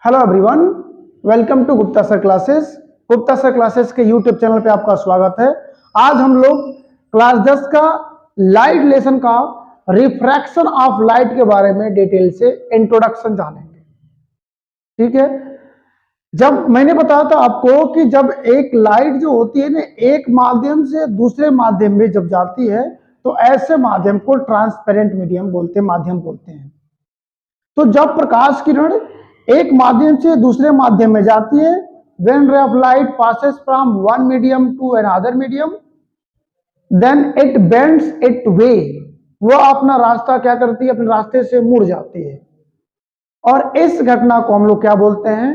Hello everyone, welcome to Gupta sir classes. Gupta sir classes के YouTube channel पे आपका स्वागत है। आज हम लोग क्लास 10 का लाइट लेसन का रिफ्रैक्शन ऑफ लाइट के बारे में डिटेल से इंट्रोडक्शन जानेंगे। ठीक है, जब मैंने बताया था आपको कि जब एक लाइट जो होती है ना, एक माध्यम से दूसरे माध्यम में जब जाती है तो ऐसे माध्यम को ट्रांसपेरेंट मीडियम बोलते हैं, माध्यम बोलते हैं। तो जब प्रकाश किरण एक माध्यम से दूसरे माध्यम में जाती है, when ray of light passes from one medium to another medium, then it bends its way, वो अपना रास्ता क्या करती है, अपने रास्ते से मुड़ जाती है। और इस घटना को हम लोग क्या बोलते हैं,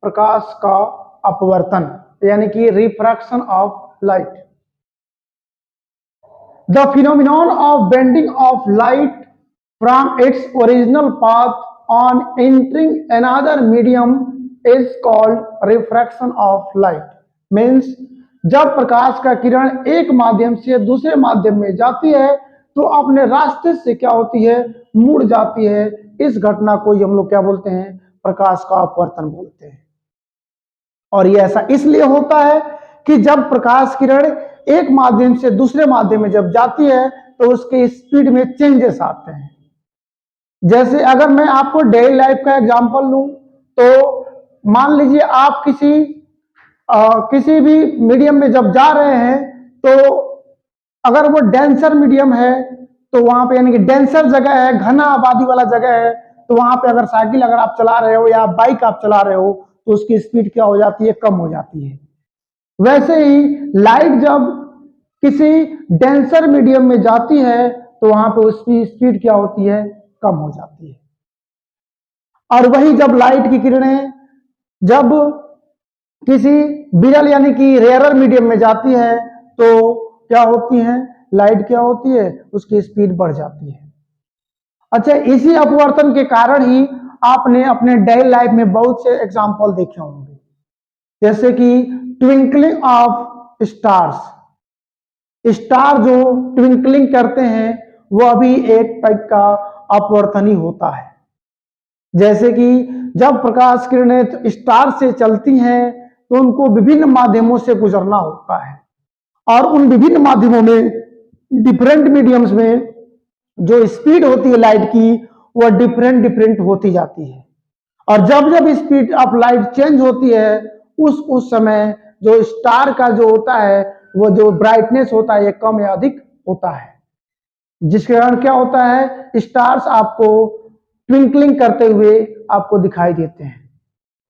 प्रकाश का अपवर्तन, यानी कि refraction of light. The phenomenon of bending of light from its original path on entering another medium is called refraction of light। means जब प्रकाश का किरण एक माध्यम से दूसरे माध्यम में जाती है तो अपने रास्ते से क्या होती है, मुड़ जाती है। इस घटना को हम लोग क्या बोलते हैं, प्रकाश का अपवर्तन बोलते हैं। और ये ऐसा इसलिए होता है कि जब प्रकाश किरण एक माध्यम से दूसरे माध्यम में जब जाती है तो उसके स्पीड में चेंजेस आते हैं। जैसे अगर मैं आपको डेली लाइफ का एग्जांपल लूं तो मान लीजिए आप किसी भी मीडियम में जब जा रहे हैं तो अगर वो डेंसर मीडियम है तो वहां पे यानी कि डेंसर जगह है, घना आबादी वाला जगह है, तो वहां पे अगर साइकिल अगर आप चला रहे हो या बाइक आप चला रहे हो तो उसकी स्पीड क्या हो जाती है, कम हो जाती है। वैसे ही लाइट जब किसी डेंसर मीडियम में जाती है तो वहां पे उसकी स्पीड क्या होती है, कम हो जाती है। और वही जब लाइट की किरणें जब किसी विरल यानी कि रेयरर मीडियम में जाती है तो क्या होती है, लाइट क्या होती है, उसकी स्पीड बढ़ जाती है। अच्छा, इसी अपवर्तन के कारण ही आपने अपने डेली लाइफ में बहुत से एग्जाम्पल देखे होंगे, जैसे कि ट्विंकलिंग ऑफ स्टार्स। स्टार जो ट्विंकलिंग करते हैं वह भी एक टाइप का अपवर्तन ही होता है। जैसे कि जब प्रकाश किरणें स्टार से चलती हैं तो उनको विभिन्न माध्यमों से गुजरना होता है और उन विभिन्न माध्यमों में डिफरेंट मीडियम्स में जो स्पीड होती है लाइट की वह डिफरेंट होती जाती है। और जब जब स्पीड ऑफ लाइट चेंज होती है उस समय जो स्टार का जो होता है वो जो ब्राइटनेस होता है ये कम या अधिक होता है, जिसके कारण क्या होता है, स्टार्स आपको ट्विंकलिंग करते हुए आपको दिखाई देते हैं।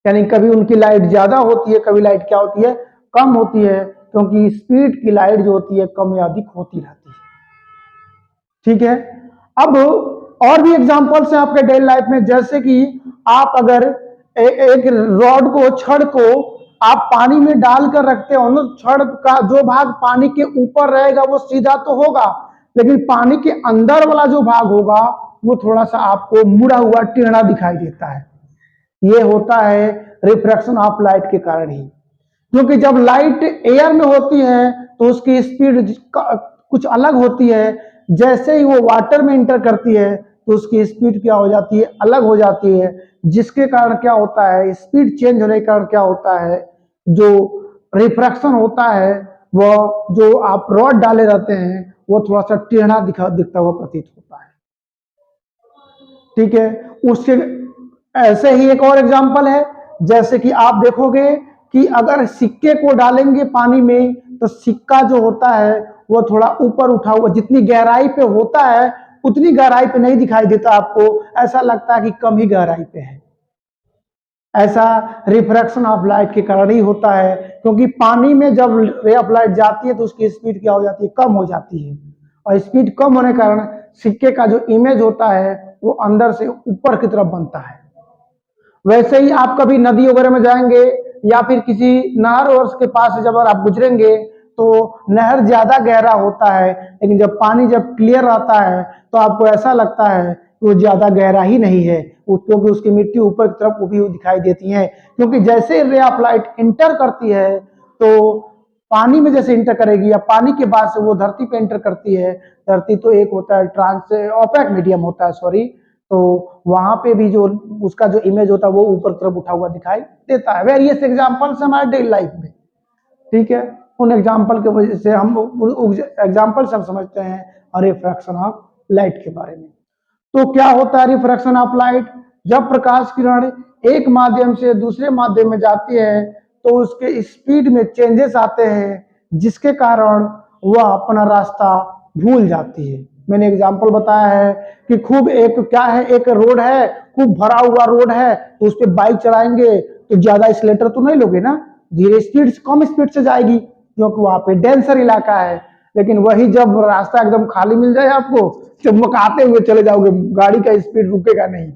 यानी कभी उनकी लाइट ज्यादा होती है, कभी लाइट क्या होती है, कम होती है, क्योंकि स्पीड की लाइट जो होती है कम या अधिक होती रहती है। ठीक है, अब और भी एग्जांपल्स हैं आपके डेली लाइफ में। जैसे कि आप अगर एक रॉड को, छड़ को आप पानी में डालकर रखते हो ना, छड़ का जो भाग पानी के ऊपर रहेगा वो सीधा तो होगा, लेकिन पानी के अंदर वाला जो भाग होगा वो थोड़ा सा आपको मुड़ा हुआ टेढ़ा दिखाई देता है। ये होता है रिफ्रैक्शन ऑफ लाइट के कारण ही, क्योंकि जब लाइट एयर में होती है तो उसकी स्पीड कुछ अलग होती है, जैसे ही वो वाटर में इंटर करती है तो उसकी स्पीड क्या हो जाती है, अलग हो जाती है, जिसके कारण क्या होता है, स्पीड चेंज होने के कारण क्या होता है, जो रिफ्रैक्शन होता है वो जो आप रॉड डाले रहते हैं वो थोड़ा सा टेढ़ा दिखता हुआ प्रतीत होता है। ठीक है, उसके ऐसे ही एक और एग्जांपल है, जैसे कि आप देखोगे कि अगर सिक्के को डालेंगे पानी में तो सिक्का जो होता है वो थोड़ा ऊपर उठा हुआ, जितनी गहराई पे होता है उतनी गहराई पे नहीं दिखाई देता आपको, ऐसा लगता है कि कम ही गहराई पे है। ऐसा रिफ्रैक्शन ऑफ लाइट के कारण ही होता है, क्योंकि पानी में जब रे ऑफ लाइट जाती है तो उसकी स्पीड क्या हो जाती है, कम हो जाती है, और स्पीड कम होने के कारण सिक्के का जो इमेज होता है वो अंदर से ऊपर की तरफ बनता है। वैसे ही आप कभी नदी वगैरह में जाएंगे या फिर किसी नहर वर्ष के पास से जब आप गुजरेंगे तो नहर ज्यादा गहरा होता है, लेकिन जब पानी जब क्लियर रहता है तो आपको ऐसा लगता है कि वो ज्यादा गहरा ही नहीं है, क्योंकि उसकी मिट्टी ऊपर की तरफ उभी हुई दिखाई देती है। क्योंकि जैसे रे ऑफ लाइट इंटर करती है तो पानी में जैसे इंटर करेगी या पानी के बाद से वो धरती पे इंटर करती है, धरती तो एक होता है ट्रांस ओपेक मीडियम होता है, सॉरी, तो वहां पे भी जो उसका जो इमेज होता है वो ऊपर तरफ उठा हुआ दिखाई देता है। वेरियस एग्जाम्पल्स हमारे डेली लाइफ में, ठीक है, उन एग्जाम्पल की वजह से हम एग्जाम्पल से हम समझते हैं रिफ्रैक्शन ऑफ लाइट के बारे में। तो क्या होता है रिफ्रैक्शन ऑफ लाइट? जब प्रकाश किरण एक माध्यम से दूसरे माध्यम में जाती है तो उसके स्पीड में चेंजेस आते हैं, जिसके कारण वह अपना रास्ता भूल जाती है। मैंने एग्जाम्पल बताया है कि खूब एक क्या है, एक रोड है, खूब भरा हुआ रोड है, तो उस पर बाइक चलाएंगे तो ज्यादा एक्सीलेटर तो नहीं लोगे ना, धीरे स्पीड से, कम स्पीड से जाएगी, क्योंकि वहां पे डेंसर इलाका है। लेकिन वही जब रास्ता एकदम खाली मिल जाए आपको, चमकाते हुए चले जाओगे, गाड़ी का स्पीड रुकेगा नहीं।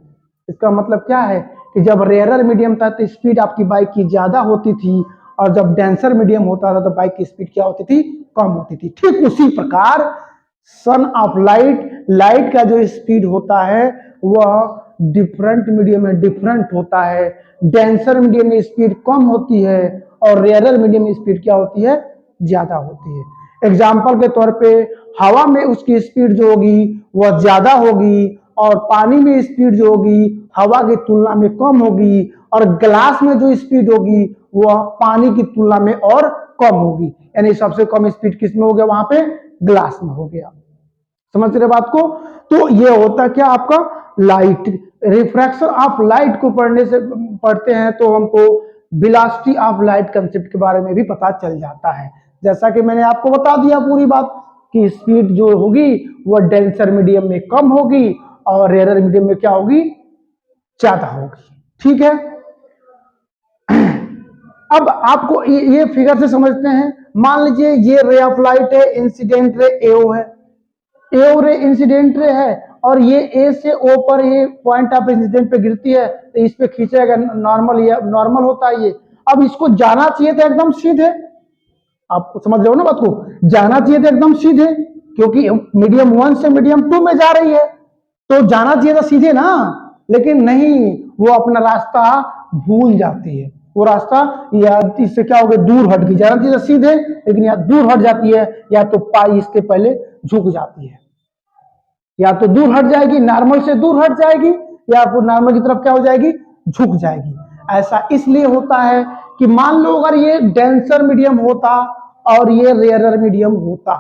इसका मतलब क्या है कि जब रेयरर मीडियम था तो स्पीड आपकी बाइक की ज्यादा होती थी, और जब डेंसर मीडियम होता था तो बाइक की स्पीड क्या होती थी? कम होती थी। ठीक उसी प्रकार सन ऑफ लाइट, लाइट का जो स्पीड होता है वह डिफरेंट मीडियम में डिफरेंट होता है। डेंसर मीडियम में स्पीड कम होती है और रेयरर मीडियम में स्पीड क्या होती है? ज्यादा होती है। एग्जाम्पल के तौर पे हवा में उसकी स्पीड जो होगी वह ज्यादा होगी, और पानी में स्पीड जो होगी हवा की तुलना में कम होगी, और ग्लास में जो स्पीड होगी वह पानी की तुलना में और कम होगी। यानी सबसे कम स्पीड किस में हो गया? वहां पे ग्लास में हो गया। समझ रहे बात को? तो ये होता क्या आपका लाइट, रिफ्रैक्शन ऑफ लाइट को पढ़ते हैं तो हमको वेलोसिटी ऑफ लाइट कंसेप्ट के बारे में भी पता चल जाता है। जैसा कि मैंने आपको बता दिया पूरी बात कि स्पीड जो होगी वह डेंसर मीडियम में कम होगी और रेयरर मीडियम में क्या होगी? ज्यादा होगी। ठीक है, अब आपको ये फिगर से समझते हैं। मान लीजिए ये रे ऑफ लाइट है, इंसिडेंट रे एओ है, एओ रे इंसिडेंट रे है, और ये ए से ओ पर ये पॉइंट ऑफ इंसिडेंट पे गिरती है तो इस पे खींचेगा, नॉर्मल, ये नॉर्मल होता है ये। अब इसको जाना चाहिए था एकदम सीधे, आप समझ रहे हो ना बात को? जाना चाहिए था एकदम सीधे, क्योंकि मीडियम 1 से मीडियम 2 में जा रही है, तो जाना चाहिए था सीधे ना, लेकिन नहीं, वो अपना रास्ता भूल जाती है। वो रास्ता या इससे क्या हो गया? दूर हट गई। जाना चाहिए था सीधे, लेकिन यहाँ दूर हट जाती है, या तो पाई इसके पहले झुक जाती है, या तो दूर हट जाएगी, नॉर्मल से दूर हट जाएगी, या फिर नॉर्मल की तरफ क्या हो जाएगी? झुक जाएगी। ऐसा इसलिए होता है कि मान लो अगर ये डेंसर मीडियम होता और ये रेयरर मीडियम होता,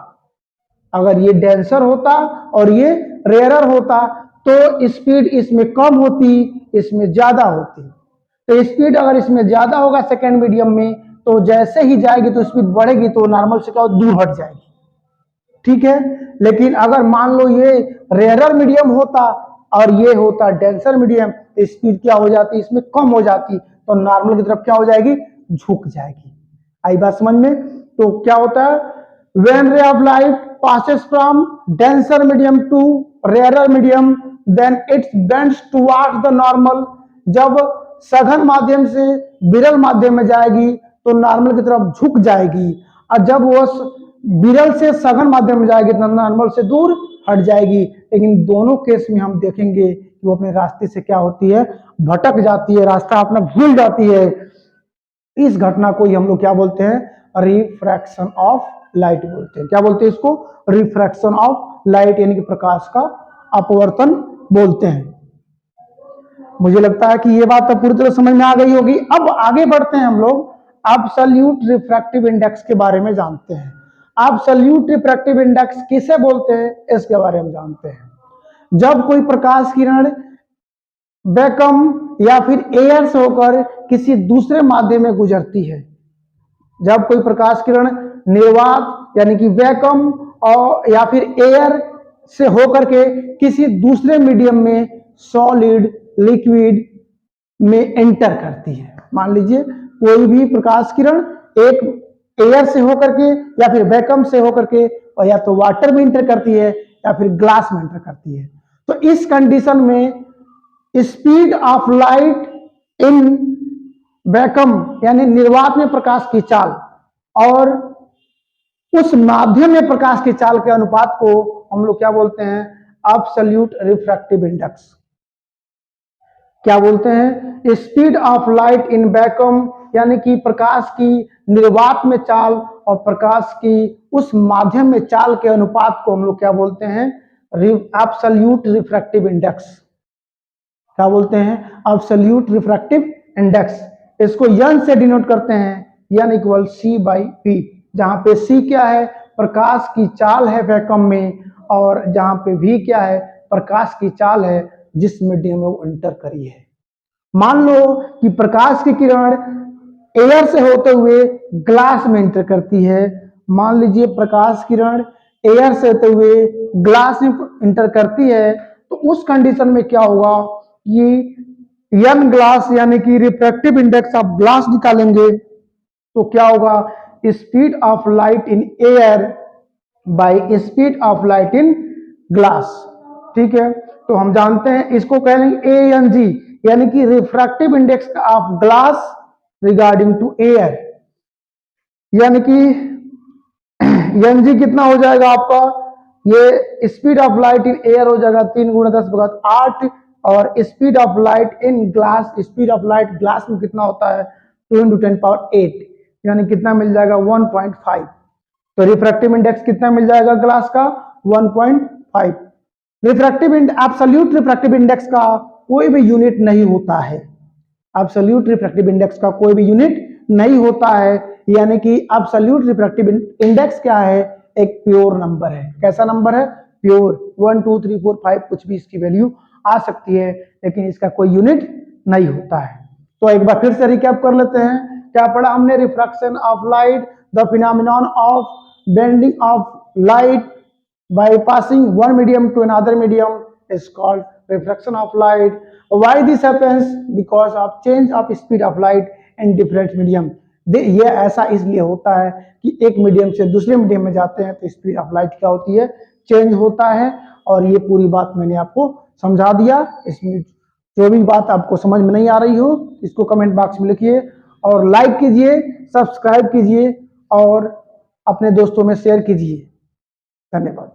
अगर ये डेंसर होता और ये रेयरर होता तो स्पीड इसमें कम होती, इसमें ज्यादा होती। तो स्पीड अगर इसमें ज्यादा होगा सेकेंड मीडियम में, तो जैसे ही जाएगी तो स्पीड बढ़ेगी, तो नॉर्मल से क्या दूर हट जाएगी। ठीक है, लेकिन अगर मान लो ये रेयरर मीडियम होता और ये होता डेंसर मीडियम, तो स्पीड क्या हो जाती? इसमें कम हो जाती, तो नॉर्मल की तरफ क्या हो जाएगी? झुक जाएगी। आई बात समझ में? तो क्या होता है? when ray of light passes from denser medium to rarer medium then it bends towards the normal। जब सघन माध्यम से विरल माध्यम में जाएगी तो नॉर्मल की तरफ झुक जाएगी, और जब वो विरल से सघन माध्यम में जाएगी तो नॉर्मल से दूर हट जाएगी। लेकिन दोनों केस में हम देखेंगे कि वो अपने रास्ते से क्या होती है? भटक जाती है, रास्ता अपना भूल जाती है। इस घटना को ही हम लोग क्या बोलते हैं? रिफ्रैक्शन ऑफ लाइट बोलते हैं। क्या बोलते हैं इसको? रिफ्रैक्शन ऑफ लाइट, यानी कि प्रकाश का अपवर्तन बोलते हैं। मुझे लगता है कि ये बात तो पूरी तरह समझ में आ गई होगी। अब आगे बढ़ते हैं हम लोग, एब्सोल्यूट रिफ्रैक्टिव इंडेक्स के बारे में जानते हैं। एब्सोल्यूट रिफ्रैक्टिव इंडेक्स किसे बोलते हैं इसके बारे में जानते हैं। जब कोई प्रकाश किरण वैक्यूम या फिर एयर से होकर किसी दूसरे माध्यम में गुजरती है, जब कोई प्रकाश किरण निर्वात यानी कि वैक्यूम और या फिर एयर से होकर के किसी दूसरे मीडियम में, सॉलिड, लिक्विड में एंटर करती है। मान लीजिए कोई भी प्रकाश किरण एक एयर से होकर के या फिर वैक्यूम से होकर के, और या तो वाटर में एंटर करती है या फिर ग्लास में एंटर करती है, तो इस कंडीशन में speed of light in vacuum यानी निर्वात में प्रकाश की चाल और उस माध्यम में प्रकाश की चाल के अनुपात को हम लोग क्या बोलते हैं? Absolute refractive index. क्या बोलते हैं? Speed of light in vacuum यानी कि प्रकाश की निर्वात में चाल और प्रकाश की उस माध्यम में चाल के अनुपात को हम लोग क्या बोलते हैं? Absolute refractive index. क्या बोलते हैं, एब्सोल्यूट रिफ्रैक्टिव इंडेक्स। इसको यन से डिनोट करते हैं, यन इक्वल सी बाई पी, जहां पे सी क्या है, प्रकाश की चाल है वैक्यूम में, और जहां पे वी क्या है, प्रकाश की चाल है जिस मीडियम में वो एंटर करी है। मान लो कि प्रकाश की किरण एयर से होते हुए ग्लास में एंटर करती है। मान लीजिए प्रकाश किरण एयर से होते हुए ग्लास में एंटर करती है, तो उस कंडीशन में क्या होगा कि यन ग्लास यानी कि रिफ्रैक्टिव इंडेक्स ऑफ ग्लास निकालेंगे, तो क्या होगा, speed of light in air by speed of light in glass. ठीक है, तो हम जानते हैं इसको कहेंगे ए एन जी, यानी कि refractive index of glass regarding to air, यानी कि एन जी कितना हो जाएगा आपका, ये speed of light in air हो जाएगा 3 × 10⁸, और speed of light in glass, speed of light glass में कितना होता है 2 × 10⁸, यानी कितना मिल जाएगा 1.5। तो रिफ्रैक्टिव इंडेक्स कितना मिल जाएगा ग्लास का 1.5। रिफ्रैक्टिव एब्सोल्यूट रिफ्रैक्टिव इंडेक्स का कोई भी यूनिट नहीं होता है, एब्सोल्यूट रिफ्रैक्टिव इंडेक्स का कोई भी यूनिट नहीं होता है, यानी कि एब्सोल्यूट रिफ्रैक्टिव इंडेक्स क्या है, एक प्योर नंबर है। कैसा नंबर है, प्योर। 1 2 3 4 5 कुछ भी इसकी वैल्यू आ सकती है, लेकिन इसका कोई यूनिट नहीं होता है। तो एक बार फिर से रिकैप कर लेते हैं, क्या पढ़ा हमने, refraction of light, the phenomenon of bending of light by passing one medium to another medium is called refraction of light. Why this happens? Because of change of speed of light in different medium. ये ऐसा इसलिए होता है कि एक medium से दूसरे medium में जाते हैं तो स्पीड ऑफ लाइट क्या होती है, चेंज होता है। और ये पूरी बात मैंने आपको समझा दिया। इसमें जो भी बात आपको समझ में नहीं आ रही हो इसको कमेंट बॉक्स में लिखिए, और लाइक कीजिए, सब्सक्राइब कीजिए, और अपने दोस्तों में शेयर कीजिए। धन्यवाद।